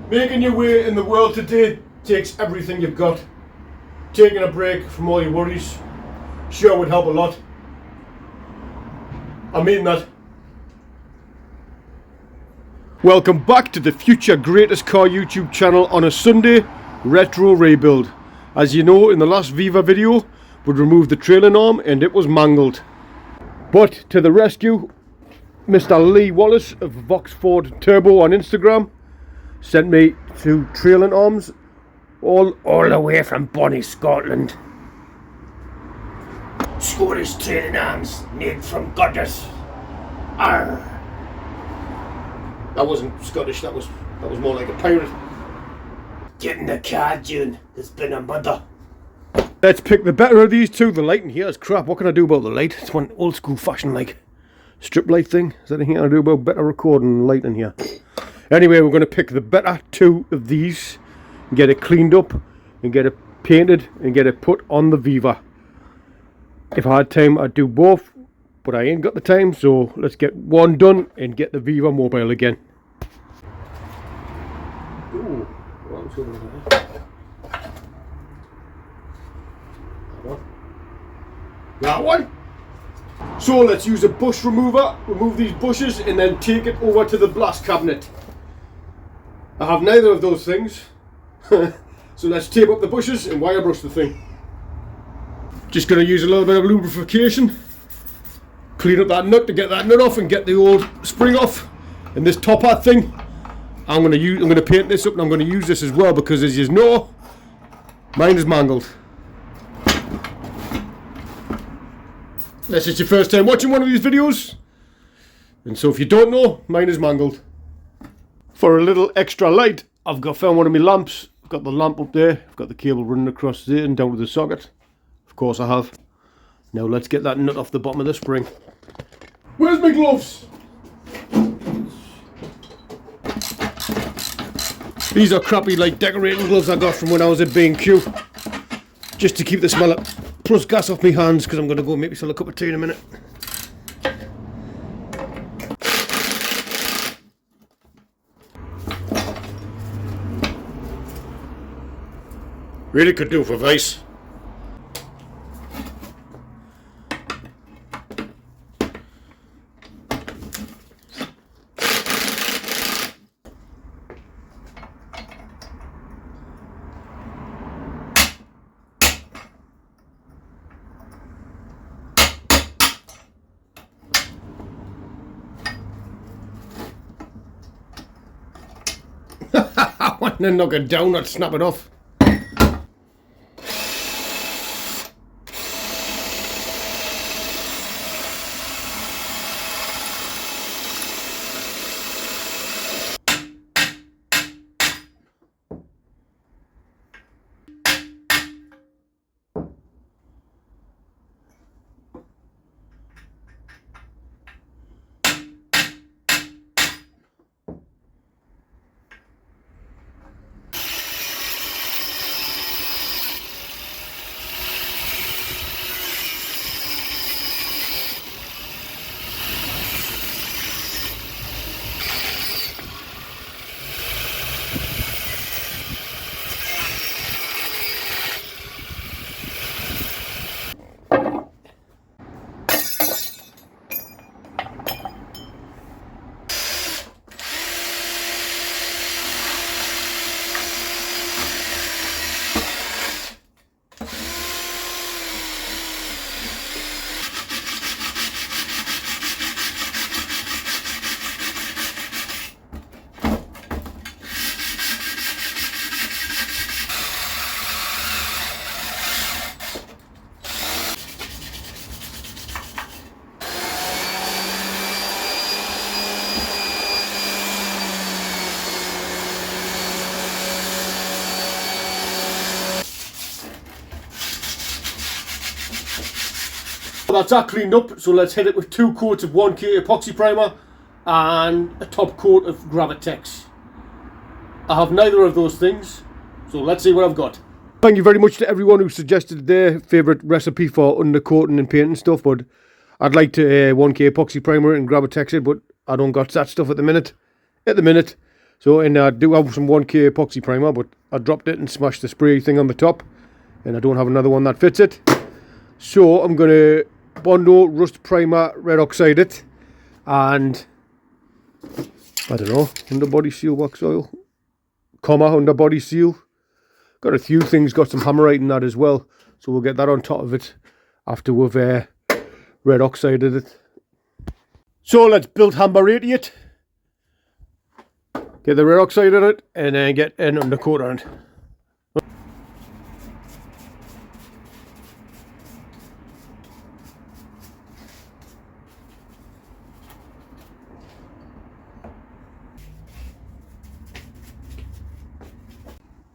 Making your way in the world today takes everything you've got. Taking a break from all your worries sure would help a lot. I mean that. Welcome back to the Future Greatest Car YouTube channel on a Sunday retro rebuild. As you know, in the last Viva video we'd removed the trailing arm and it was mangled. But to the rescue, Mr. Lee Wallace of Vauxhall Turbo on Instagram sent me two trailing arms all the way from Bonnie, Scotland. Scottish trailing arms made from goddess. Arr. That wasn't Scottish, that was more like a pirate. Get in the car, June. There's been a murder. Let's pick the better of these two. The lighting here is crap. What can I do about the light? It's one old school fashion like strip light thing. Is there anything I can do about better recording light in here? Anyway, we're going to pick the better two of these, get it cleaned up and get it painted and get it put on the Viva. If I had time I'd do both, but I ain't got the time, so let's get one done and get the Viva mobile again. Ooh, what's going on there? That one. So let's use a bush remover, remove these bushes and then take it over to the blast cabinet. I have neither of those things. So let's tape up the bushes and wire brush the thing. Just going to use a little bit of lubrication. Clean up that nut to get that nut off and get the old spring off. And this top hat thing, I'm going to paint this up and I'm going to use this as well because, as you know, mine is mangled. Unless it's your first time watching one of these videos. And so if you don't know, mine is mangled. For a little extra light, I've found one of my lamps. I've got the lamp up there. I've got the cable running across there and down to the socket. Of course I have. Now let's get that nut off the bottom of the spring. Where's my gloves? These are crappy like decorating gloves I got from when I was at B&Q. Just to keep the smell of plus gas off my hands, because I'm going to go make myself a cup of tea in a minute. Really could do for vice. I want to knock it down, not snap it off. That's that cleaned up, so let's hit it with 2 coats of 1K epoxy primer and a top coat of Gravitex. I have neither of those things, so let's see what I've got. Thank you very much to everyone who suggested their favourite recipe for undercoating and painting stuff, but I'd like to 1K epoxy primer and Gravitex it, but I don't got that stuff at the minute. So, and I do have some 1K epoxy primer, but I dropped it and smashed the spray thing on the top, and I don't have another one that fits it. So I'm going to Bondo rust primer red oxide it, and I don't know, underbody seal wax oil, underbody seal. Got a few things, got some hammerite in that as well, so we'll get that on top of it after we've red oxided it. So let's build hammer radiate, get the red oxide on it, and then get an undercoat on it.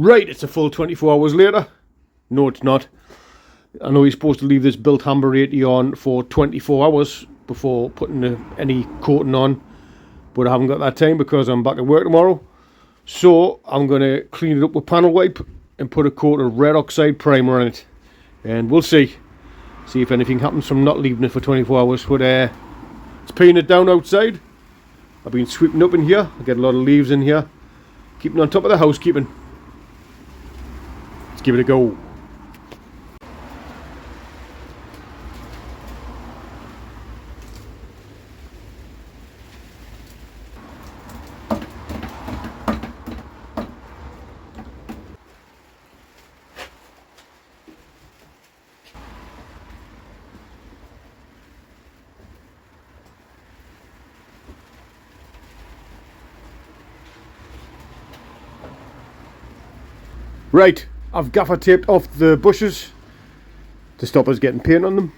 Right, it's a full 24 hours later. No, it's not. I know you're supposed to leave this built hammer radiate on for 24 hours before putting any coating on, but I haven't got that time because I'm back at work tomorrow. So I'm going to clean it up with panel wipe and put a coat of red oxide primer on it, and we'll see if anything happens from not leaving it for 24 hours. But it's peeing it down outside. I've been sweeping up in here. I get a lot of leaves in here, keeping on top of the housekeeping. Let's give it a go. Right, I've gaffer taped off the bushes to stop us getting paint on them.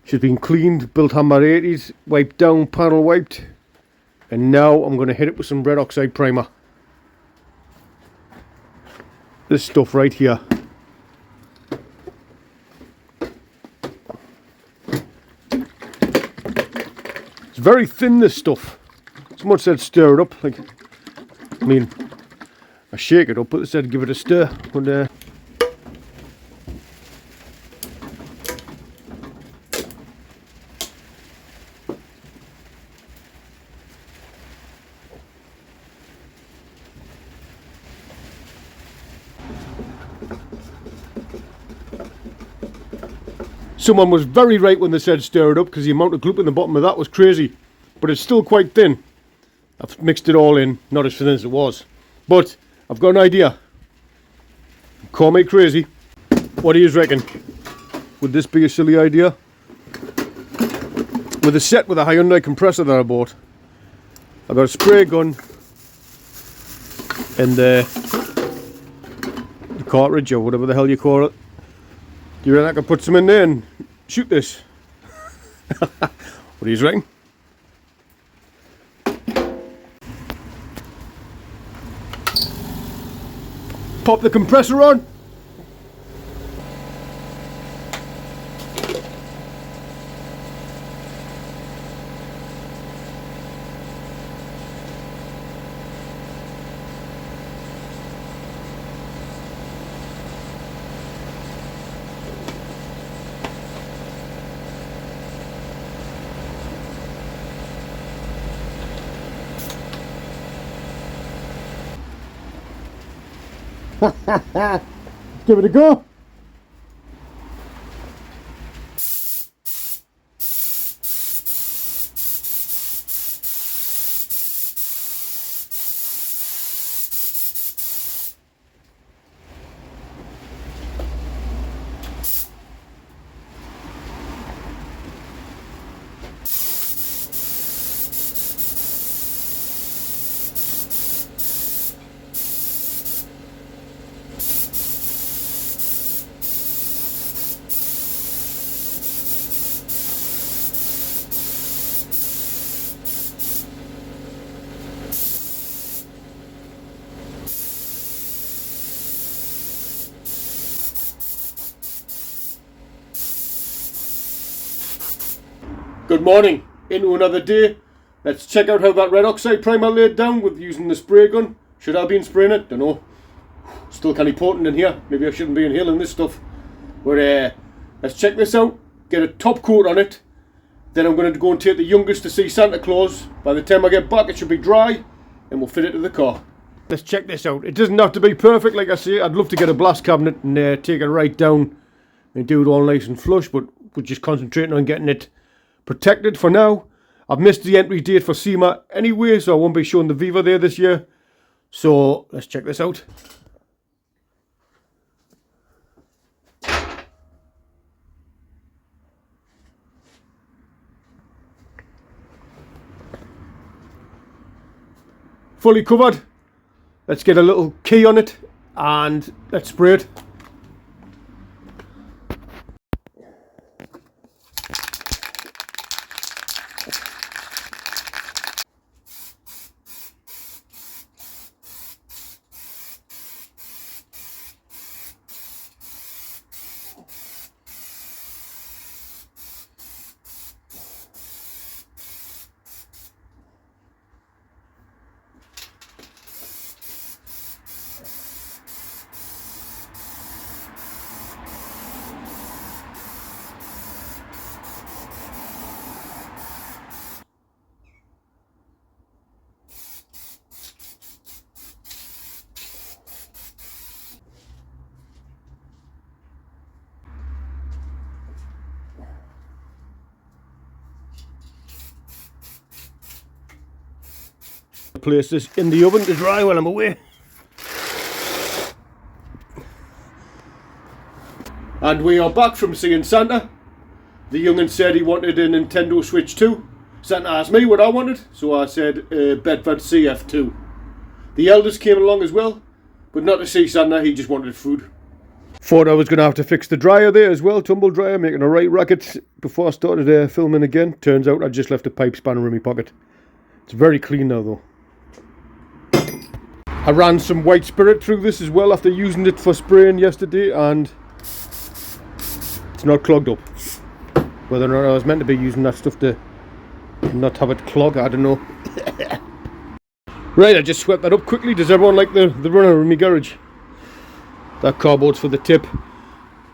She's been cleaned, built hammer 80s, wiped down, panel wiped, and now I'm going to hit it with some red oxide primer. This stuff right here. It's very thin, this stuff. Someone said stir it up, like, I mean, I shake it up, but they said give it a stir. But, someone was very right when they said stir it up, because the amount of gloop in the bottom of that was crazy. But it's still quite thin. I've mixed it all in, not as thin as it was. But I've got an idea. Call me crazy. What do you reckon? Would this be a silly idea? With a set with a Hyundai compressor that I bought, I've got a spray gun and the cartridge or whatever the hell you call it. Do you reckon I could put some in there and shoot this? What do you reckon? Pop the compressor on. Give it a go. Good morning, into another day. Let's check out how that red oxide primer laid down with using the spray gun. Should I have been spraying it? Don't know. Still kind of potent in here. Maybe I shouldn't be inhaling this stuff. But let's check this out. Get a top coat on it. Then I'm going to go and take the youngest to see Santa Claus. By the time I get back it should be dry. and we'll fit it to the car. Let's check this out. It doesn't have to be perfect, like I say. I'd love to get a blast cabinet and take it right down and do it all nice and flush, but we're just concentrating on getting it protected for now. I've missed the entry date for SEMA anyway, so I won't be showing the Viva there this year. So let's check this out. Fully covered. Let's get a little key on it and let's spray it. Place this in the oven to dry while I'm away. And we are back from seeing Santa. The young'un said he wanted a Nintendo Switch 2. Santa asked me what I wanted, so I said Bedford CF2. The eldest came along as well, but not to see Santa, he just wanted food. Thought I was going to have to fix the dryer there as well, tumble dryer, making a right racket before I started filming again. Turns out I just left a pipe spanner in my pocket. It's very clean now though. I ran some white spirit through this as well after using it for spraying yesterday, and it's not clogged up. Whether or not I was meant to be using that stuff to not have it clog, I don't know. Right, I just swept that up quickly. Does everyone like the runner in my garage? That cardboard's for the tip.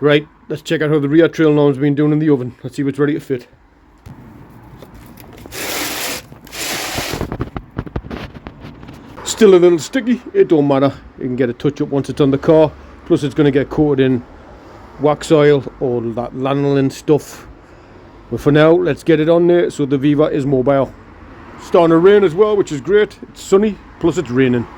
Right, let's check out how the rear trail norm's been doing in the oven. Let's see what's ready to fit. Still a little sticky, it don't matter. You can get a touch up once it's on the car. Plus it's going to get coated in wax oil or that lanolin stuff. But for now, let's get it on there so the Viva is mobile. Starting to rain as well, which is great. It's sunny, plus it's raining.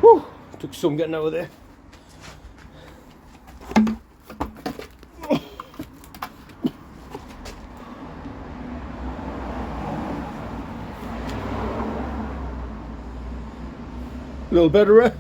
Whew, took some getting out of there. A little better, eh?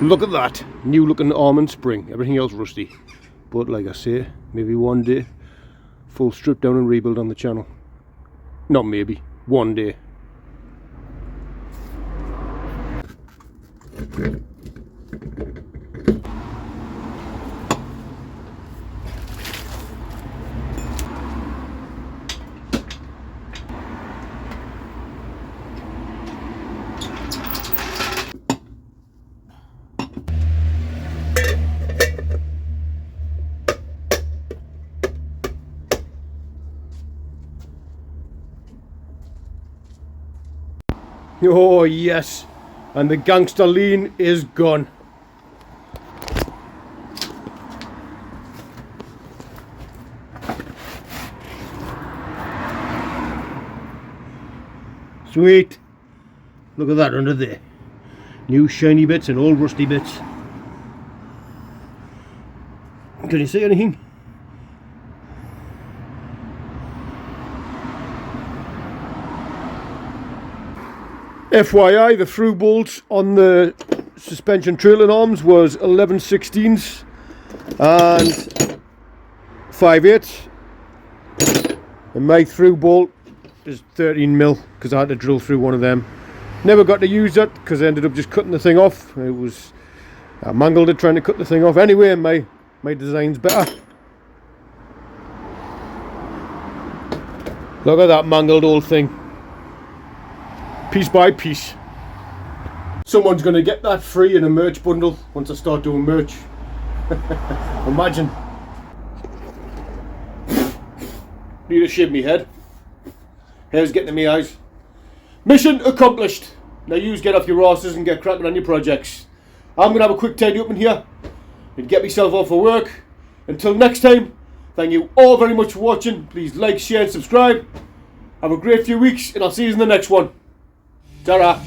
Look at that, new looking arm and spring, everything else rusty. But like I say, maybe one day, full strip down and rebuild on the channel. Not maybe, one day. Oh yes, and the gangster lean is gone. Sweet. Look at that under there. New shiny bits and old rusty bits. Can you see anything? FYI, the through bolt on the suspension trailing arms was 11/16 and 5/8, and my through bolt is 13mm because I had to drill through one of them. Never got to use that because I ended up just cutting the thing off. It was I mangled it trying to cut the thing off. Anyway, my design's better. Look at that mangled old thing. Piece by piece. Someone's going to get that free in a merch bundle once I start doing merch. Imagine. Need to shave me head. Hair's getting in my eyes. Mission accomplished. Now you get off your asses and get cracking on your projects. I'm going to have a quick tidy up in here and get myself off for work. Until next time, thank you all very much for watching. Please like, share and subscribe. Have a great few weeks and I'll see you in the next one. Ta-ra.